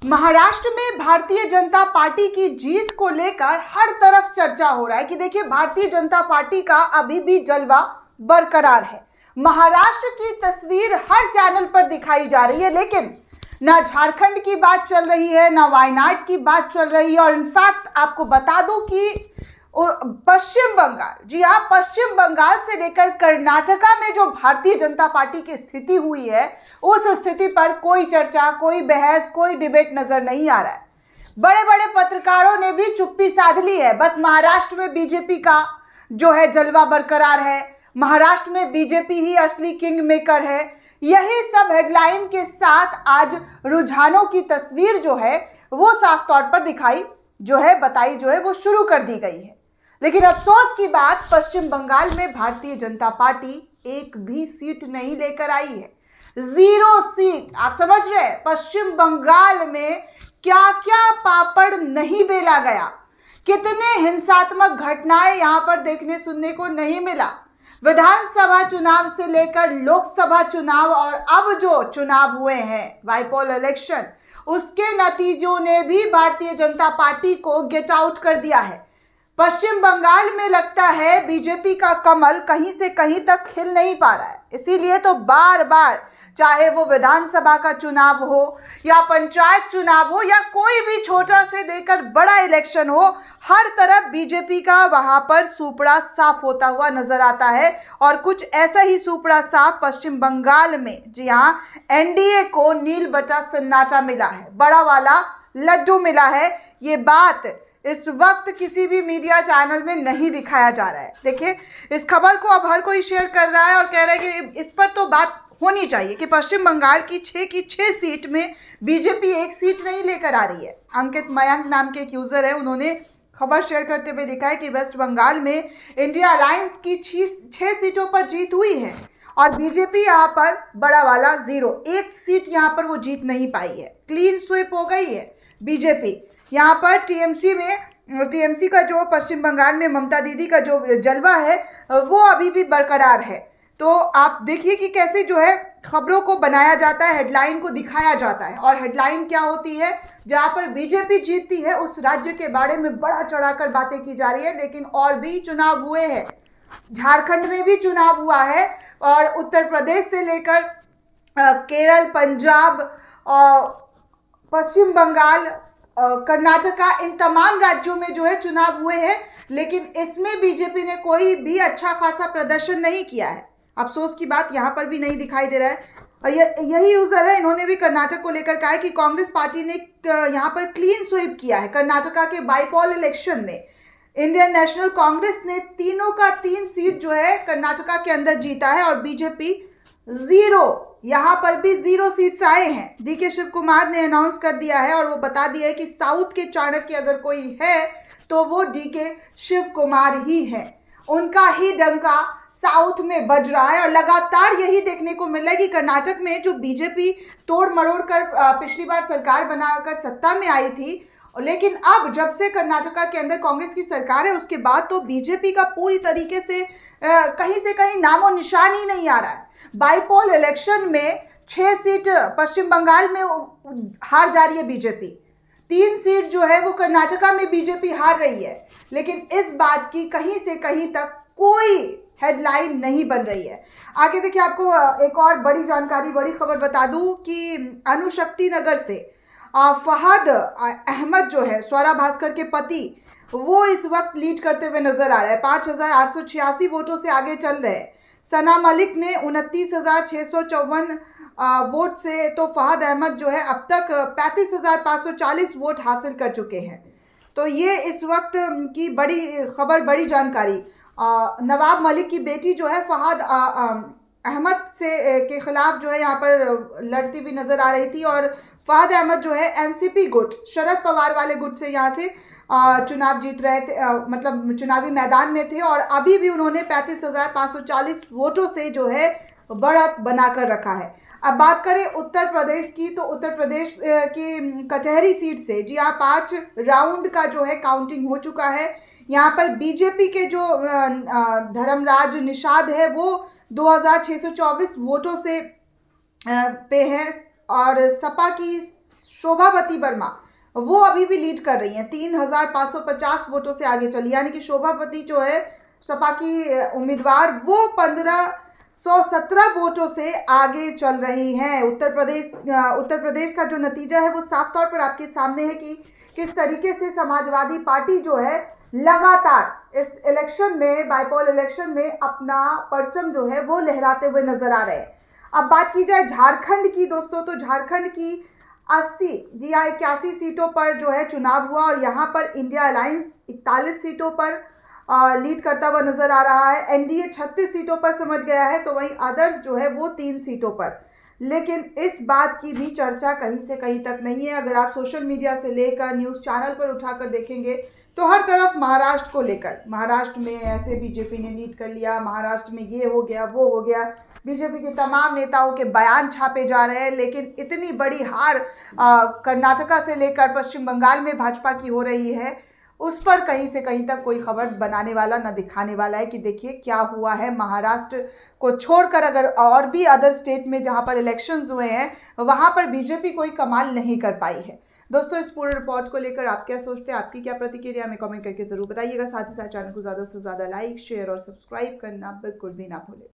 महाराष्ट्र में भारतीय जनता पार्टी की जीत को लेकर हर तरफ चर्चा हो रहा है कि देखिए भारतीय जनता पार्टी का अभी भी जलवा बरकरार है। महाराष्ट्र की तस्वीर हर चैनल पर दिखाई जा रही है, लेकिन ना झारखंड की बात चल रही है, ना वायनाड की बात चल रही है। और इनफैक्ट आपको बता दूं कि पश्चिम बंगाल, जी हाँ, पश्चिम बंगाल से लेकर कर्नाटका में जो भारतीय जनता पार्टी की स्थिति हुई है, उस स्थिति पर कोई चर्चा, कोई बहस, कोई डिबेट नजर नहीं आ रहा है। बड़े बड़े पत्रकारों ने भी चुप्पी साध ली है। बस महाराष्ट्र में बीजेपी का जो है जलवा बरकरार है, महाराष्ट्र में बीजेपी ही असली किंग मेकर है। यही सब हेडलाइन के साथ आज रुझानों की तस्वीर जो है वो साफ तौर पर बताई वो शुरू कर दी गई है। लेकिन अफसोस की बात, पश्चिम बंगाल में भारतीय जनता पार्टी एक भी सीट नहीं लेकर आई है। 0 सीट। आप समझ रहे हैं पश्चिम बंगाल में क्या क्या पापड़ नहीं बेला गया, कितने हिंसात्मक घटनाएं यहां पर देखने सुनने को नहीं मिला। विधानसभा चुनाव से लेकर लोकसभा चुनाव और अब जो चुनाव हुए हैं बाईपोल इलेक्शन, उसके नतीजों ने भी भारतीय जनता पार्टी को गेट आउट कर दिया है। पश्चिम बंगाल में लगता है बीजेपी का कमल कहीं से कहीं तक खिल नहीं पा रहा है। इसीलिए तो बार बार, चाहे वो विधानसभा का चुनाव हो या पंचायत चुनाव हो या कोई भी छोटा से लेकर बड़ा इलेक्शन हो, हर तरफ बीजेपी का वहां पर सुपड़ा साफ होता हुआ नजर आता है। और कुछ ऐसा ही सुपड़ा साफ पश्चिम बंगाल में, जी हाँ, एनडीए को नील बटा सन्नाटा मिला है, बड़ा वाला लड्डू मिला है। ये बात इस वक्त किसी भी मीडिया चैनल में नहीं दिखाया जा रहा है। देखिए, इस खबर को अब हर कोई शेयर कर रहा है और कह रहा है कि इस पर तो बात होनी चाहिए कि पश्चिम बंगाल की 6 सीट में बीजेपी एक सीट नहीं लेकर आ रही है। अंकित मयंक नाम के एक यूजर है, उन्होंने खबर शेयर करते हुए लिखा है कि वेस्ट बंगाल में इंडिया अलायंस की 6 सीटों पर जीत हुई है और बीजेपी यहाँ पर बड़ा वाला 0, एक सीट यहाँ पर वो जीत नहीं पाई है। क्लीन स्वीप हो गई है बीजेपी। यहाँ पर टीएमसी का जो पश्चिम बंगाल में ममता दीदी का जो जलवा है वो अभी भी बरकरार है। तो आप देखिए कि कैसे जो है खबरों को बनाया जाता है, हेडलाइन को दिखाया जाता है। और हेडलाइन क्या होती है? जहाँ पर बीजेपी जीतती है उस राज्य के बारे में बढ़ा चढ़ाकर बातें की जा रही है। लेकिन और भी चुनाव हुए हैं, झारखंड में भी चुनाव हुआ है और उत्तर प्रदेश से लेकर केरल, पंजाब, पश्चिम बंगाल, कर्नाटका, इन तमाम राज्यों में जो है चुनाव हुए हैं। लेकिन इसमें बीजेपी ने कोई भी अच्छा खासा प्रदर्शन नहीं किया है। अफसोस की बात यहाँ पर भी नहीं दिखाई दे रहा है। यही यूजर है, इन्होंने भी कर्नाटक को लेकर कहा है कि कांग्रेस पार्टी ने यहाँ पर क्लीन स्वीप किया है। कर्नाटका के बाईपोल इलेक्शन में इंडियन नेशनल कांग्रेस ने 3 सीट जो है कर्नाटका के अंदर जीता है और बीजेपी 0, यहाँ पर भी 0 सीट्स आए हैं। डीके शिव कुमार ने अनाउंस कर दिया है और वो बता दिया है कि साउथ के चाणक्य अगर कोई है तो वो डीके शिव कुमार ही है। उनका ही डंका साउथ में बज रहा है और लगातार यही देखने को मिल रहा है कि कर्नाटक में जो बीजेपी तोड़ मरोड़ कर पिछली बार सरकार बनाकर सत्ता में आई थी, लेकिन अब जब से कर्नाटका के अंदर कांग्रेस की सरकार है उसके बाद तो बीजेपी का पूरी तरीके से कहीं नामो निशान ही नहीं आ रहा है। बाईपोल इलेक्शन में 6 सीट पश्चिम बंगाल में हार जा रही है बीजेपी, 3 सीट जो है वो कर्नाटका में बीजेपी हार रही है। लेकिन इस बात की कहीं से कहीं तक कोई हेडलाइन नहीं बन रही है। आगे देखिए, आपको एक और बड़ी जानकारी, बड़ी खबर बता दूं कि अणुशक्ति नगर से फहद अहमद जो है स्वरा भास्कर के पति, वो इस वक्त लीड करते हुए नजर आ रहा है। 5886 वोटों से आगे चल रहे हैं। सना मलिक ने 29,654 वोट से, तो फहद अहमद जो है अब तक 35,540 वोट हासिल कर चुके हैं। तो ये इस वक्त की बड़ी खबर, बड़ी जानकारी। नवाब मलिक की बेटी जो है फहद अहमद के खिलाफ जो है यहाँ पर लड़ती हुई नजर आ रही थी और फहद अहमद जो है एनसीपी गुट, शरद पवार वाले गुट से यहाँ से चुनाव जीत रहे थे, मतलब चुनावी मैदान में थे और अभी भी उन्होंने 35,540 वोटों से जो है बढ़त बनाकर रखा है। अब बात करें उत्तर प्रदेश की, तो उत्तर प्रदेश की कचहरी सीट से, जी हाँ, 5 राउंड का जो है काउंटिंग हो चुका है। यहाँ पर बीजेपी के जो धर्मराज निषाद है वो 2,624 वोटों से पे है और सपा की शोभावती वर्मा, वो अभी भी लीड कर रही हैं, 3550 वोटों से आगे चली। यानी कि शोभावती जो है सपा की उम्मीदवार, वो 1517 वोटों से आगे चल रही हैं। उत्तर प्रदेश का जो नतीजा है वो साफ तौर पर आपके सामने है कि किस तरीके से समाजवादी पार्टी जो है लगातार इस इलेक्शन में, बाईपोल इलेक्शन में अपना परचम जो है वो लहराते हुए नजर आ रहे हैं। अब बात की जाए झारखंड की दोस्तों, तो झारखंड की 81 सीटों पर जो है चुनाव हुआ और यहाँ पर इंडिया अलायंस 41 सीटों पर लीड करता हुआ नजर आ रहा है। एनडीए 36 सीटों पर समझ गया है, तो वहीं अदर्स जो है वो 3 सीटों पर। लेकिन इस बात की भी चर्चा कहीं से कहीं तक नहीं है। अगर आप सोशल मीडिया से लेकर न्यूज़ चैनल पर उठाकर देखेंगे तो हर तरफ महाराष्ट्र को लेकर, महाराष्ट्र में ऐसे बीजेपी ने लीड कर लिया, महाराष्ट्र में ये हो गया वो हो गया, बीजेपी के तमाम नेताओं के बयान छापे जा रहे हैं। लेकिन इतनी बड़ी हार कर्नाटका से लेकर पश्चिम बंगाल में भाजपा की हो रही है, उस पर कहीं से कहीं तक कोई खबर बनाने वाला न दिखाने वाला है कि देखिए क्या हुआ है। महाराष्ट्र को छोड़कर अगर और भी अदर स्टेट में जहां पर इलेक्शंस हुए हैं वहां पर बीजेपी कोई कमाल नहीं कर पाई है। दोस्तों, इस पूरे रिपोर्ट को लेकर आप क्या सोचते हैं, आपकी क्या प्रतिक्रिया, हमें कमेंट करके जरूर बताइएगा। साथ ही साथ चैनल को ज़्यादा से ज़्यादा लाइक, शेयर और सब्सक्राइब करना बिल्कुल भी ना भूलें।